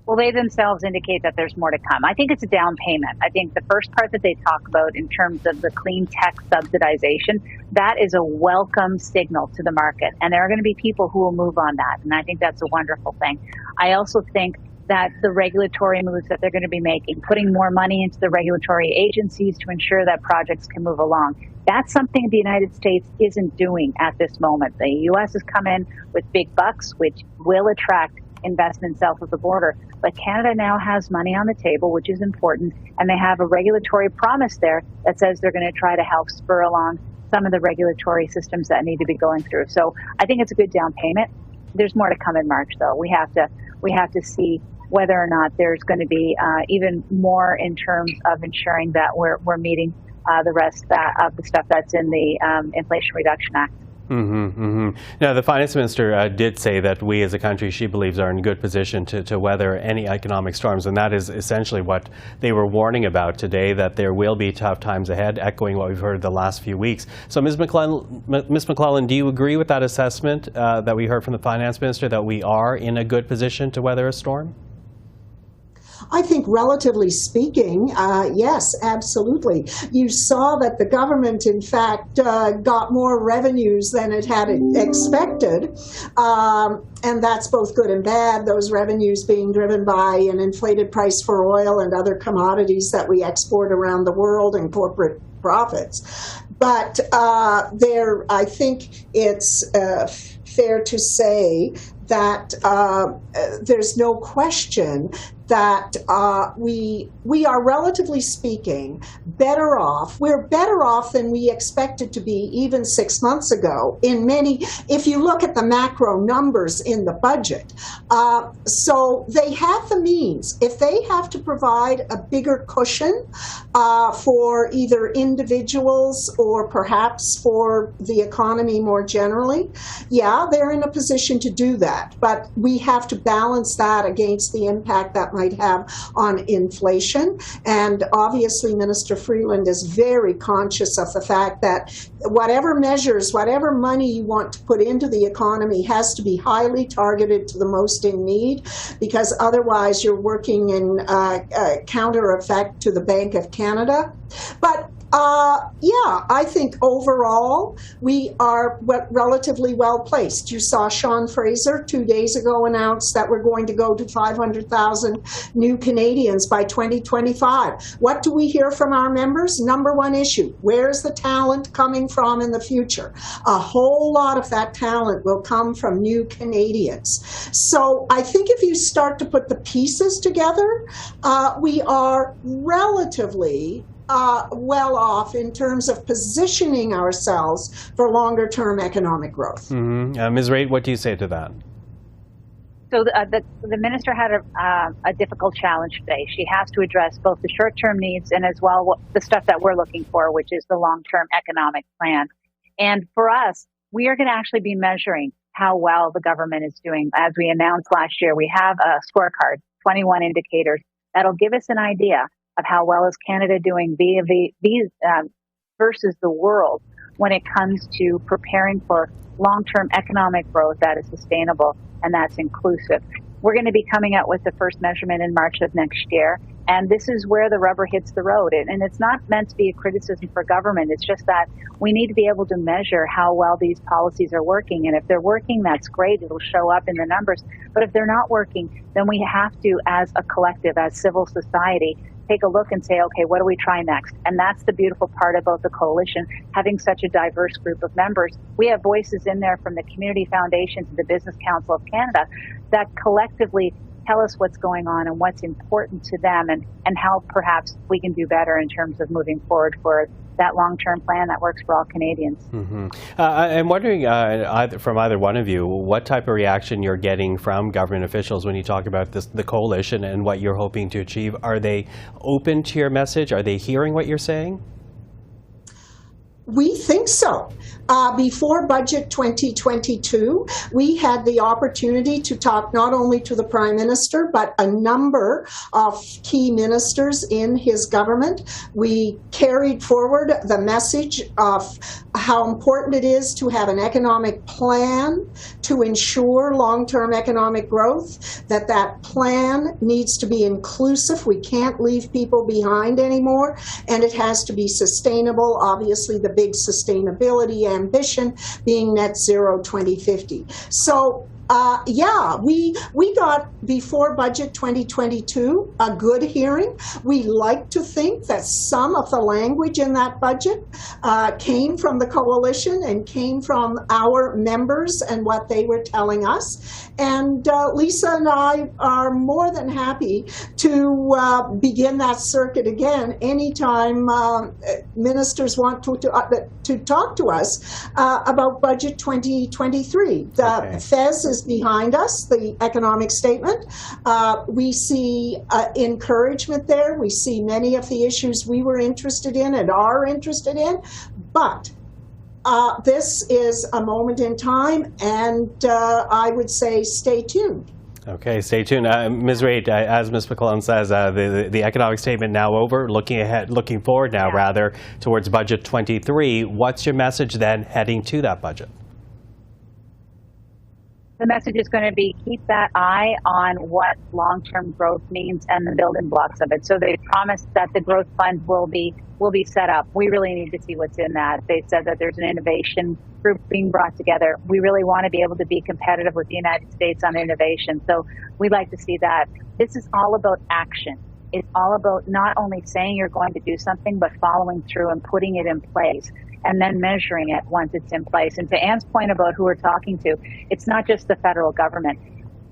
Well, they themselves indicate that there's more to come. I think it's a down payment. I think the first part that they talk about in terms of the clean tech subsidization, that is a welcome signal to the market. And there are going to be people who will move on that. And I think that's a wonderful thing. I also think that the regulatory moves that they're going to be making, putting more money into the regulatory agencies to ensure that projects can move along, that's something the United States isn't doing at this moment. The U.S. has come in with big bucks, which will attract investment south of the border. But Canada now has money on the table, which is important, and they have a regulatory promise there that says they're going to try to help spur along some of the regulatory systems that need to be going through. So I think it's a good down payment. There's more to come in March, though. We have to see whether or not there's going to be even more in terms of ensuring that we're meeting the rest of the stuff that's in the Inflation Reduction Act. Now, the finance minister did say that we as a country, she believes, are in good position to weather any economic storms, and that is essentially what they were warning about today, that there will be tough times ahead, echoing what we've heard the last few weeks. So, Ms. McClellan, do you agree with that assessment that we heard from the finance minister, that we are in a good position to weather a storm? I think relatively speaking, yes, absolutely. You saw that the government, in fact, got more revenues than it had expected, and that's both good and bad, those revenues being driven by an inflated price for oil and other commodities that we export around the world and corporate profits. But I think it's fair to say that there's no question that we are, relatively speaking, better off. We're better off than we expected to be even 6 months ago in many, if you look at the macro numbers in the budget. So they have the means. If they have to provide a bigger cushion for either individuals or perhaps for the economy more generally, yeah, they're in a position to do that. But we have to balance that against the impact that might have on inflation. And obviously, Minister Freeland is very conscious of the fact that whatever measures, whatever money you want to put into the economy has to be highly targeted to the most in need, because otherwise you're working in counter effect to the Bank of Canada. But yeah, I think overall we are relatively well placed. You saw Sean Fraser 2 days ago announce that we're going to go to 500,000 new Canadians by 2025. What do we hear from our members? Number one issue, where's the talent coming from in the future? A whole lot of that talent will come from new Canadians. So I think if you start to put the pieces together, we are relatively well off in terms of positioning ourselves for longer term economic growth. Ms. Raitt, what do you say to that? So the minister had a difficult challenge today. She has to address both the short-term needs and as well the stuff that we're looking for, which is the long-term economic plan. And for us, we are going to actually be measuring how well the government is doing. As we announced last year, we have a scorecard, 21 indicators, that'll give us an idea of how well is Canada doing versus the world when it comes to preparing for long-term economic growth that is sustainable and that's inclusive. We're going to be coming out with the first measurement in March of next year, and this is where the rubber hits the road. And it's not meant to be a criticism for government. It's just that we need to be able to measure how well these policies are working. And if they're working, that's great. It'll show up in the numbers. But if they're not working, then we have to, as a collective, as civil society, take a look and say, okay, what do we try next? And that's the beautiful part about the coalition, having such a diverse group of members. We have voices in there from the Community Foundation to the Business Council of Canada that collectively tell us what's going on and what's important to them and how perhaps we can do better in terms of moving forward for that long-term plan that works for all Canadians. Mm-hmm. I'm wondering, from either one of you, what type of reaction you're getting from government officials when you talk about the coalition and what you're hoping to achieve. Are they open to your message? Are they hearing what you're saying? We think so. Before Budget 2022, we had the opportunity to talk not only to the Prime Minister, but a number of key ministers in his government. We carried forward the message of how important it is to have an economic plan to ensure long-term economic growth, that plan needs to be inclusive. We can't leave people behind anymore, and it has to be sustainable. Obviously, the big sustainability ambition being net zero 2050. So we got, before Budget 2022, a good hearing. We like to think that some of the language in that budget came from the coalition and came from our members and what they were telling us. And Lisa and I are more than happy to begin that circuit again anytime ministers want to talk to us about Budget 2023. The Fez is behind us, the economic statement. We see encouragement there. We see many of the issues we were interested in and are interested in. But this is a moment in time, and I would say stay tuned. Okay, stay tuned. Ms. Raitt, as Ms. McClellan says, the economic statement now over, looking forward now rather towards Budget 23. What's your message then heading to that budget? The message is going to be keep that eye on what long-term growth means and the building blocks of it. So they promised that the growth fund will be set up. We really need to see what's in that. They said that there's an innovation group being brought together. We really want to be able to be competitive with the United States on innovation. So we'd like to see that. This is all about action. It's all about not only saying you're going to do something, but following through and putting it in place, and then measuring it once it's in place. And to Anne's point about who we're talking to, it's not just the federal government.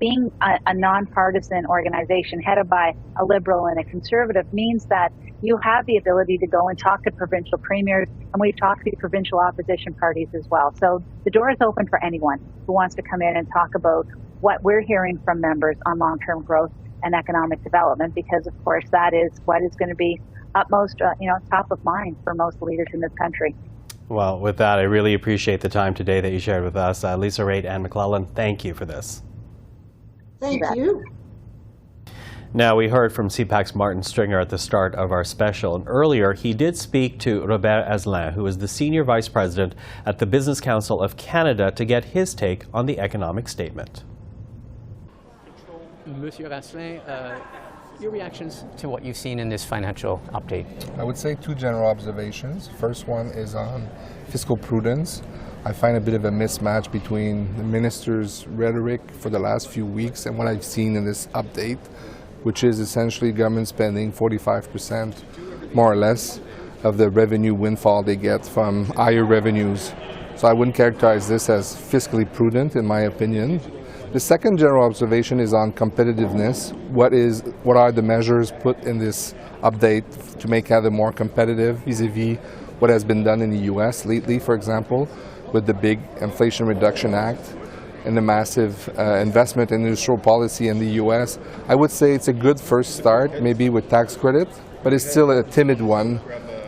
Being a nonpartisan organization headed by a Liberal and a Conservative means that you have the ability to go and talk to provincial premiers, and we've talked to provincial opposition parties as well. So the door is open for anyone who wants to come in and talk about what we're hearing from members on long-term growth and economic development, because of course that is what is going to be utmost, top of mind for most leaders in this country. Well, with that, I really appreciate the time today that you shared with us. Lisa Raitt and McClellan, thank you for this. Thank you. Now, we heard from CPAC's Martin Stringer at the start of our special, and earlier he did speak to Robert Asselin, who is the Senior Vice President at the Business Council of Canada, to get his take on the economic statement. Monsieur Asselin, your reactions to what you've seen in this financial update? I would say two general observations. First one is on fiscal prudence. I find a bit of a mismatch between the minister's rhetoric for the last few weeks and what I've seen in this update, which is essentially government spending 45%, more or less, of the revenue windfall they get from higher revenues. So I wouldn't characterize this as fiscally prudent, in my opinion. The second general observation is on competitiveness. What are the measures put in this update to make Canada more competitive vis-a-vis what has been done in the U.S. lately, for example, with the big Inflation Reduction Act and the massive investment in industrial policy in the U.S. I would say it's a good first start, maybe with tax credit, but it's still a timid one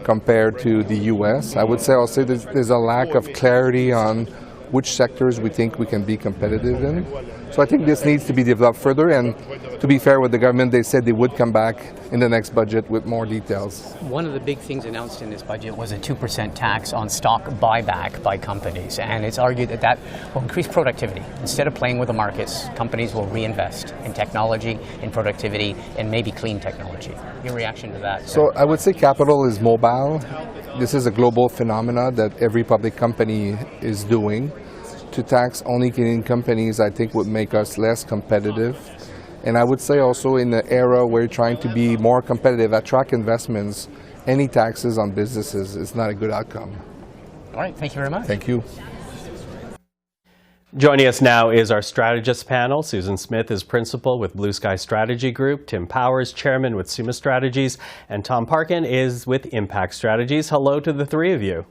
compared to the U.S. I would say also there's a lack of clarity on which sectors we think we can be competitive in. So I think this needs to be developed further, and to be fair with the government, they said they would come back in the next budget with more details. One of the big things announced in this budget was a 2% tax on stock buyback by companies, and it's argued that that will increase productivity. Instead of playing with the markets, companies will reinvest in technology, in productivity, and maybe clean technology. Your reaction to that? So I would say capital is mobile. This is a global phenomena that every public company is doing. To tax only Canadian companies, I think, would make us less competitive. And I would say also in the era where you're trying to be more competitive, attract investments, any taxes on businesses is not a good outcome. All right, thank you very much. Thank you. Joining us now is our strategist panel. Susan Smith is principal with Blue Sky Strategy Group, Tim Powers, chairman with Summa Strategies, and Tom Parkin is with Impact Strategies. Hello to the three of you.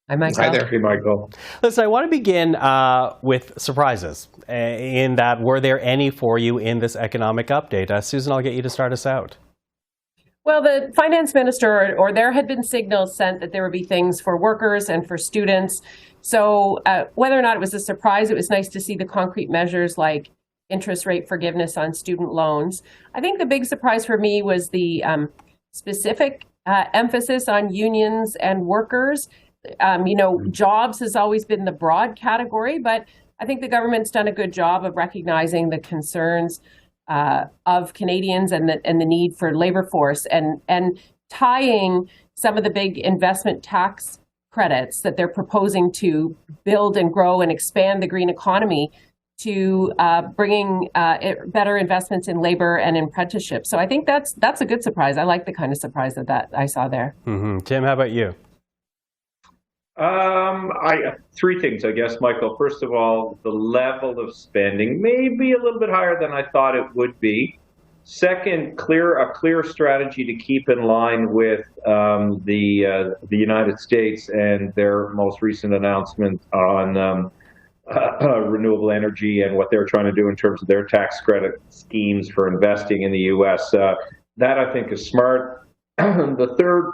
Hi, Michael. Hi there. Hey, Michael. Listen, I want to begin with surprises. In that, were there any for you in this economic update? Susan, I'll get you to start us out. Well, the finance minister, or there had been signals sent that there would be things for workers and for students. So whether or not it was a surprise, it was nice to see the concrete measures like interest rate forgiveness on student loans. I think the big surprise for me was the specific emphasis on unions and workers. Jobs has always been the broad category, but I think the government's done a good job of recognizing the concerns of Canadians and the need for labor force and tying some of the big investment tax credits that they're proposing to build and grow and expand the green economy to bringing better investments in labor and in apprenticeship. So I think that's a good surprise. I like the kind of surprise that I saw there. Mm-hmm. Tim, how about you? Three things, I guess, Michael. First of all, the level of spending may be a little bit higher than I thought it would be. Second, a clear strategy to keep in line with the United States and their most recent announcement on renewable energy and what they're trying to do in terms of their tax credit schemes for investing in the U.S. That, I think, is smart. The third,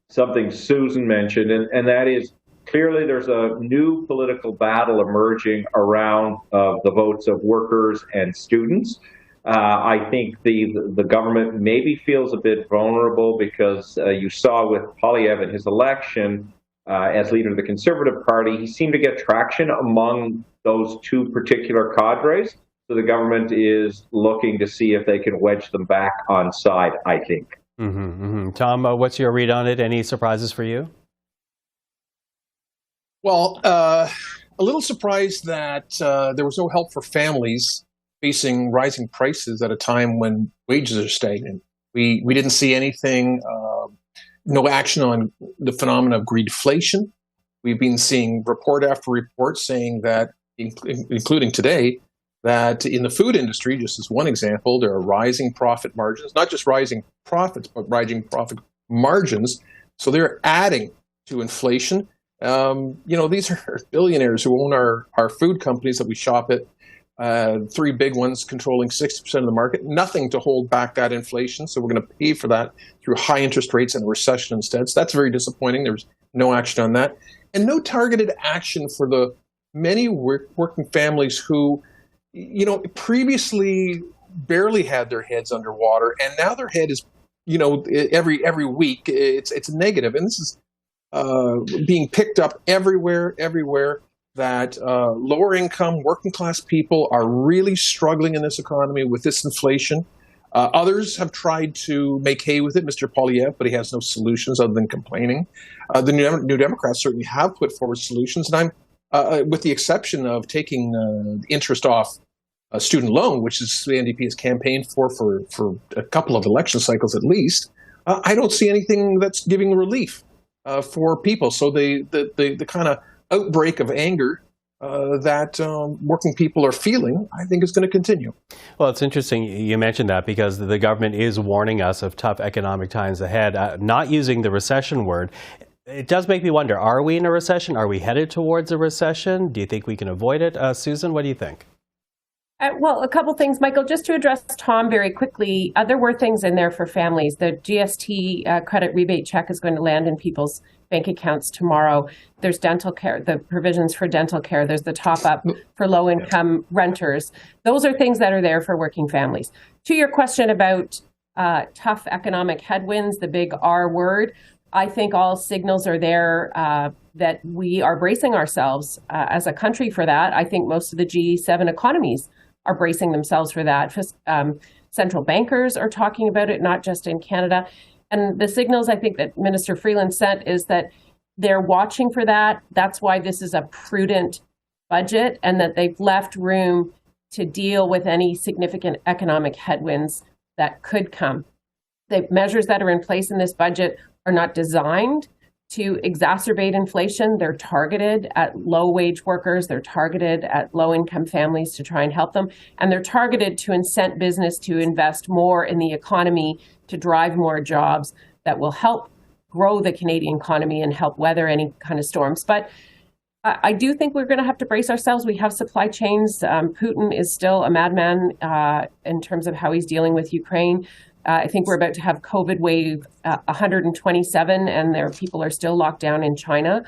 something Susan mentioned, and that is clearly there's a new political battle emerging around the votes of workers and students. I think the government maybe feels a bit vulnerable because you saw with Poilievre in his election as leader of the Conservative Party, he seemed to get traction among those two particular cadres. So the government is looking to see if they can wedge them back on side, I think. Mm-hmm, mm-hmm. Tom, what's your read on it? Any surprises for you? Well, a little surprised that there was no help for families facing rising prices at a time when wages are stagnant. We didn't see anything, no action on the phenomenon of greedflation. We've been seeing report after report saying that, including today, that in the food industry, just as one example, there are rising profit margins, not just rising profits, but rising profit margins. So they're adding to inflation. These are billionaires who own our food companies that we shop at, three big ones controlling 60% of the market, nothing to hold back that inflation. So we're going to pay for that through high interest rates and a recession instead. So that's very disappointing. There's no action on that. And no targeted action for the many working families who, previously barely had their heads underwater, and now their head is, every week it's negative, and this is being picked up everywhere. That lower income, working class people are really struggling in this economy with this inflation. Others have tried to make hay with it, Mr. Poilievre, but he has no solutions other than complaining. The New Democrats certainly have put forward solutions, and I'm with the exception of taking interest off a student loan, which is the NDP has campaigned for a couple of election cycles at least. I don't see anything that's giving relief for people. So the kind of outbreak of anger that working people are feeling, I think is going to continue. Well, it's interesting you mentioned that because the government is warning us of tough economic times ahead, not using the recession word. It does make me wonder, are we in a recession? Are we headed towards a recession? Do you think we can avoid it? Susan, what do you think? Well, a couple things, Michael, just to address Tom very quickly. There were things in there for families. The GST credit rebate check is going to land in people's bank accounts tomorrow. There's dental care, the provisions for dental care. There's the top up for low income renters. Those are things that are there for working families. To your question about tough economic headwinds, the big R word, I think all signals are there that we are bracing ourselves as a country for that. I think most of the G7 economies are bracing themselves for that. Central bankers are talking about it, not just in Canada. And the signals I think that Minister Freeland sent is that they're watching for that. That's why this is a prudent budget, and that they've left room to deal with any significant economic headwinds that could come. The measures that are in place in this budget are not designed to exacerbate inflation. They're targeted at low-wage workers. They're targeted at low-income families to try and help them. And they're targeted to incent business to invest more in the economy to drive more jobs that will help grow the Canadian economy and help weather any kind of storms. But I do think we're going to have to brace ourselves. We have supply chains. Putin is still a madman in terms of how he's dealing with Ukraine. I think we're about to have COVID wave 127, and people are still locked down in China.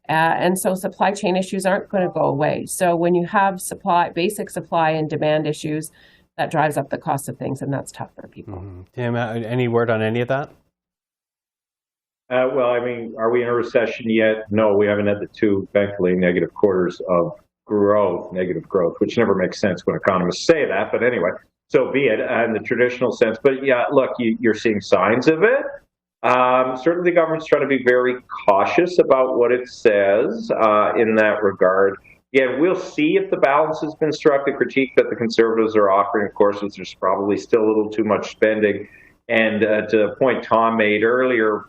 And so supply chain issues aren't going to go away. So when you have basic supply and demand issues, that drives up the cost of things, and that's tough for people. Mm-hmm. Tim, any word on any of that? Well, I mean, are we in a recession yet? No, we haven't had the two, thankfully, negative quarters of negative growth, which never makes sense when economists say that. But anyway, so be it in the traditional sense. But yeah, look, you're seeing signs of it. Certainly the government's trying to be very cautious about what it says in that regard. Yeah, we'll see if the balance has been struck. The critique that the Conservatives are offering, of course, is there's probably still a little too much spending. And to the point Tom made earlier,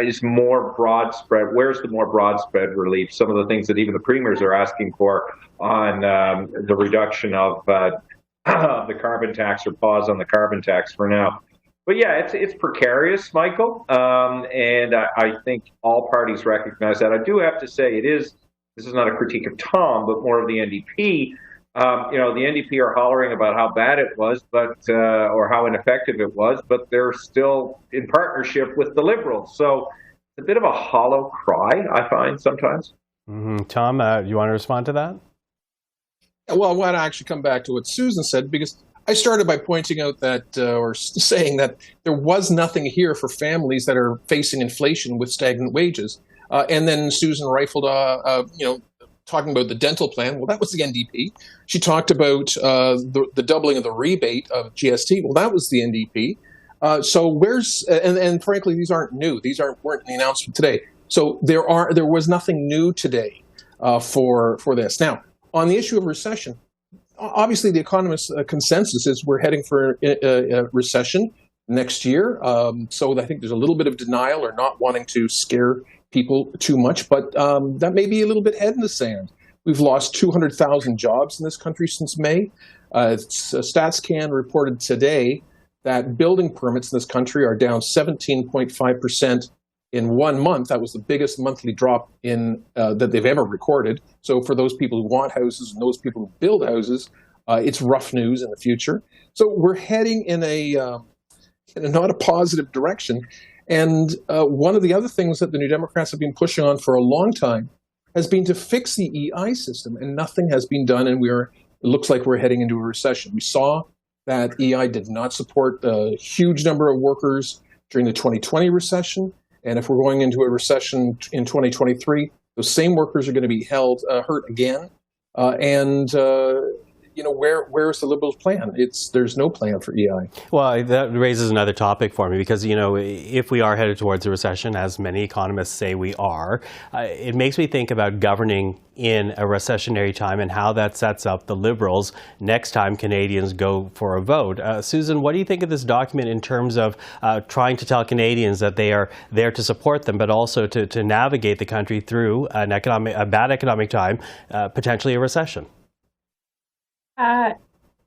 is more broad spread. Where's the more broad spread relief? Some of the things that even the premiers are asking for on the reduction of the carbon tax, or pause on the carbon tax for now. But yeah, it's precarious, Michael, and I think all parties recognize that. I do have to say this is not a critique of Tom, but more of the NDP. The NDP are hollering about how bad it was, or how ineffective it was, but they're still in partnership with the Liberals. So it's a bit of a hollow cry, I find sometimes. Mm-hmm. Tom, you want to respond to that? Well, I want to actually come back to what Susan said, because I started by pointing out that, or saying that there was nothing here for families that are facing inflation with stagnant wages. And then Susan rifled, talking about the dental plan. Well, that was the NDP. She talked about the doubling of the rebate of GST. Well, that was the NDP. So where's and frankly, these aren't new. These weren't the announcement today. So there was nothing new today for this. Now, on the issue of recession, obviously the economists' consensus is we're heading for a recession next year. So I think there's a little bit of denial or not wanting to scare people too much, but that may be a little bit head in the sand. We've lost 200,000 jobs in this country since May. StatsCan reported today that building permits in this country are down 17.5% in 1 month. That was the biggest monthly drop that they've ever recorded. So for those people who want houses and those people who build houses, it's rough news in the future. So we're heading in a not a positive direction. And one of the other things that the New Democrats have been pushing on for a long time has been to fix the EI system, and nothing has been done, and it looks like we're heading into a recession. We saw that EI did not support a huge number of workers during the 2020 recession, and if we're going into a recession in 2023, those same workers are going to be hurt again. Where's the Liberals' plan? There's no plan for EI. Well, that raises another topic for me because, if we are headed towards a recession, as many economists say we are, it makes me think about governing in a recessionary time and how that sets up the Liberals next time Canadians go for a vote. Susan, what do you think of this document in terms of trying to tell Canadians that they are there to support them, but also to navigate the country through a bad economic time, potentially a recession?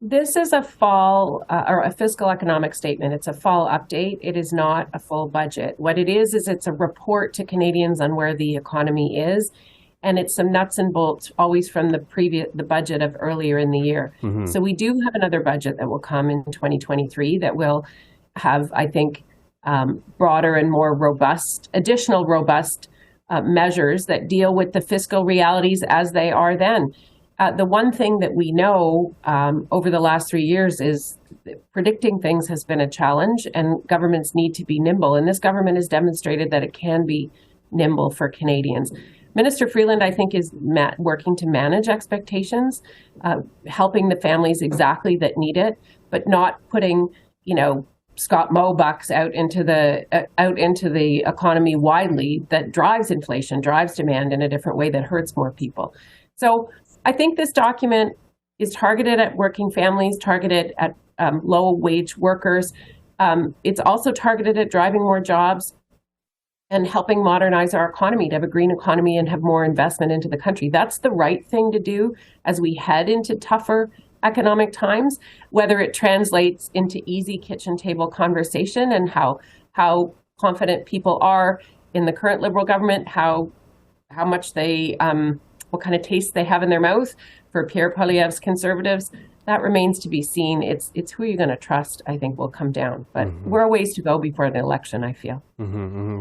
This is a fall or a fiscal economic statement. It's a fall update. It is not a full budget. What it is it's a report to Canadians on where the economy is. and it's some nuts and bolts always from the budget of earlier in the year. So we do have another budget that will come in 2023 that will have, I think, broader and more additional robust measures that deal with the fiscal realities as they are then. The one thing that we know over the last 3 years is predicting things has been a challenge, and governments need to be nimble. And this government has demonstrated that it can be nimble for Canadians. Minister Freeland, I think, is working to manage expectations, helping the families exactly that need it, but not putting, Scott Moe bucks out into the economy widely that drives inflation, drives demand in a different way that hurts more people. So I think this document is targeted at working families, targeted at low-wage workers. It's also targeted at driving more jobs and helping modernize our economy, to have a green economy and have more investment into the country. That's the right thing to do as we head into tougher economic times, whether it translates into easy kitchen table conversation and how confident people are in the current Liberal government, how much they, what kind of taste they have in their mouth for Pierre Poilievre's Conservatives. That remains to be seen. It's who you're going to trust, I think, will come down. But we're a ways to go before the election, I feel.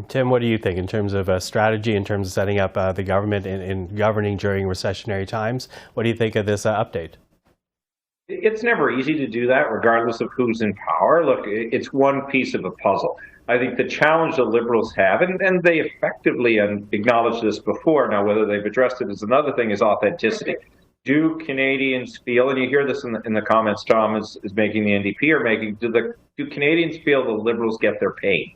Tim, what do you think in terms of strategy, in terms of setting up the government in governing during recessionary times? What do you think of this update? It's never easy to do that, regardless of who's in power. Look, it's one piece of a puzzle. I think the challenge the Liberals have, and they effectively acknowledged this before, now whether they've addressed it is another thing, is authenticity. Do Canadians feel, and you hear this in the comments Tom is making, the NDP are making, do Canadians feel the Liberals get their pay?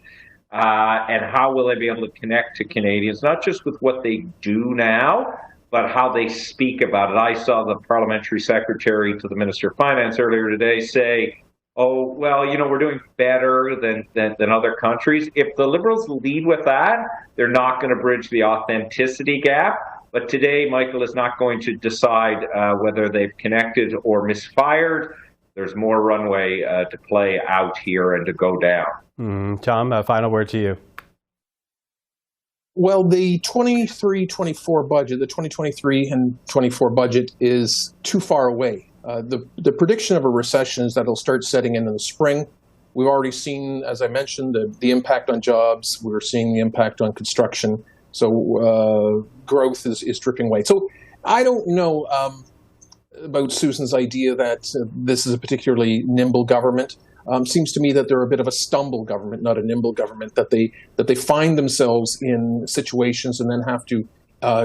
And how will they be able to connect to Canadians, not just with what they do now, but how they speak about it? I saw the parliamentary secretary to the Minister of Finance earlier today say, oh, well, we're doing better than other countries. If the Liberals lead with that, they're not going to bridge the authenticity gap. But today, Michael is not going to decide whether they've connected or misfired. There's more runway to play out here and to go down. Tom, a final word to you. Well, the 23-24 budget, the 2023 and 24 budget is too far away. The prediction of a recession is that it'll start setting in the spring. We've already seen, as I mentioned, the impact on jobs. We're seeing the impact on construction. So growth is dripping away. So I don't know about Susan's idea that this is a particularly nimble government. Seems to me that they're a bit of a stumble government, not a nimble government, that they find themselves in situations and then have to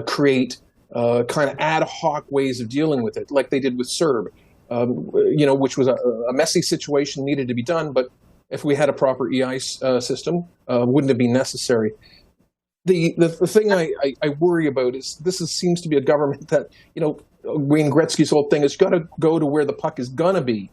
create kind of ad hoc ways of dealing with it, like they did with CERB, which was a messy situation, needed to be done, but if we had a proper EI system, wouldn't it be necessary? The thing I worry about is seems to be a government that, Wayne Gretzky's whole thing is got to go to where the puck is going to be.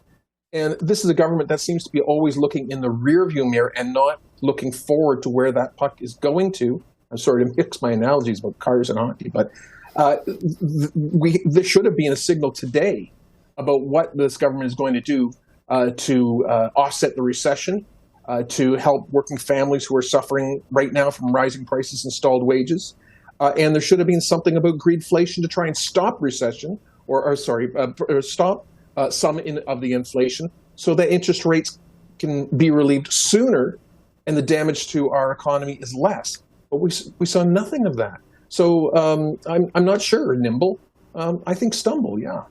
And this is a government that seems to be always looking in the rearview mirror and not looking forward to where that puck is going to. I'm sorry to mix my analogies about cars and hockey, but there should have been a signal today about what this government is going to do to offset the recession, to help working families who are suffering right now from rising prices and stalled wages. And there should have been something about greedflation to try and stop recession, or stop some of the inflation so that interest rates can be relieved sooner and the damage to our economy is less. But we saw nothing of that. So I'm not sure, nimble. I think stumble, yeah.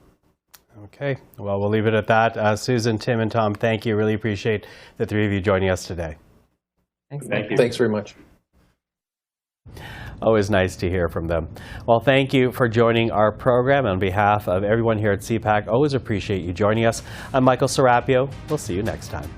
Okay, well, we'll leave it at that. Susan, Tim, and Tom, thank you. Really appreciate the three of you joining us today. Thank you. Thanks very much. Always nice to hear from them. Well, thank you for joining our program. On behalf of everyone here at CPAC, always appreciate you joining us. I'm Michael Serapio. We'll see you next time.